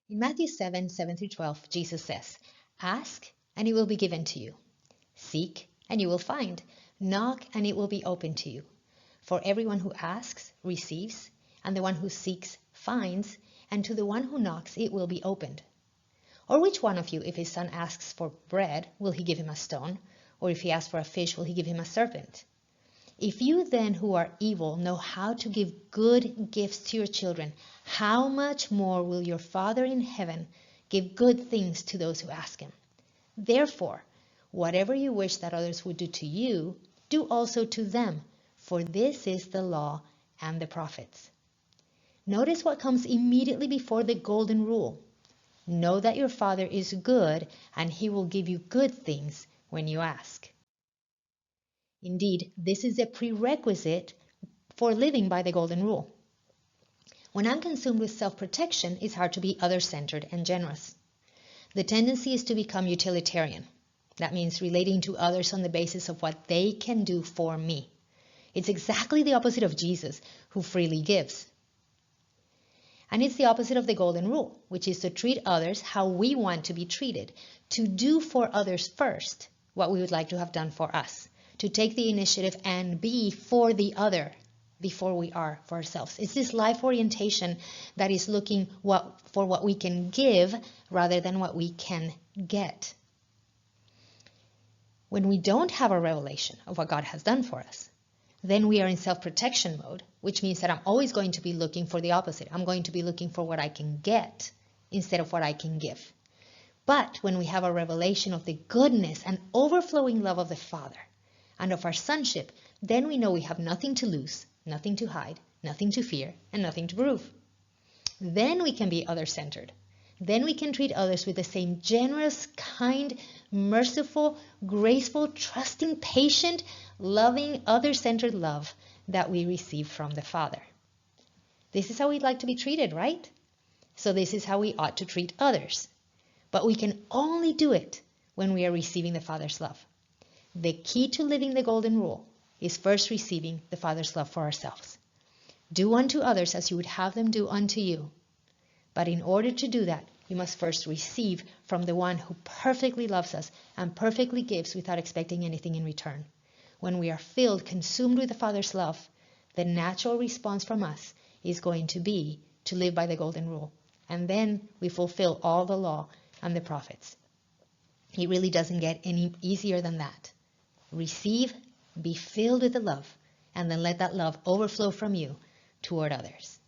In Matthew 7:7-12, Jesus says, "Ask, and it will be given to you. Seek, and you will find. Knock, and it will be opened to you. For everyone who asks receives, and the one who seeks finds, and to the one who knocks it will be opened. Or which one of you, if his son asks for bread, will he give him a stone? Or if he asks for a fish, will he give him a serpent? If you then who are evil know how to give good gifts to your children, how much more will your Father in heaven give good things to those who ask him? Therefore, whatever you wish that others would do to you, do also to them, for this is the law and the prophets." Notice what comes immediately before the golden rule. Know that your Father is good, and he will give you good things when you ask. Indeed, this is a prerequisite for living by the golden rule. When I'm consumed with self-protection, it's hard to be other-centered and generous. The tendency is to become utilitarian. That means relating to others on the basis of what they can do for me. It's exactly the opposite of Jesus, who freely gives. And it's the opposite of the golden rule, which is to treat others how we want to be treated, to do for others first what we would like to have done for us, to take the initiative and be for the other before we are for ourselves. It's this life orientation that is looking for what we can give rather than what we can get. When we don't have a revelation of what God has done for us, then we are in self-protection mode, which means that I'm always going to be looking for the opposite. I'm going to be looking for what I can get instead of what I can give. But when we have a revelation of the goodness and overflowing love of the Father and of our sonship, then we know we have nothing to lose, nothing to hide, nothing to fear, and nothing to prove. Then we can be other-centered. Then we can treat others with the same generous, kind, merciful, graceful, trusting, patient, loving, other-centered love that we receive from the Father. This is how we'd like to be treated, right? So this is how we ought to treat others. But we can only do it when we are receiving the Father's love. The key to living the golden rule is first receiving the Father's love for ourselves. Do unto others as you would have them do unto you. But in order to do that, you must first receive from the one who perfectly loves us and perfectly gives without expecting anything in return. When we are filled, consumed with the Father's love, the natural response from us is going to be to live by the golden rule. And then we fulfill all the law and the prophets. It really doesn't get any easier than that. Receive, be filled with the love, and then let that love overflow from you toward others.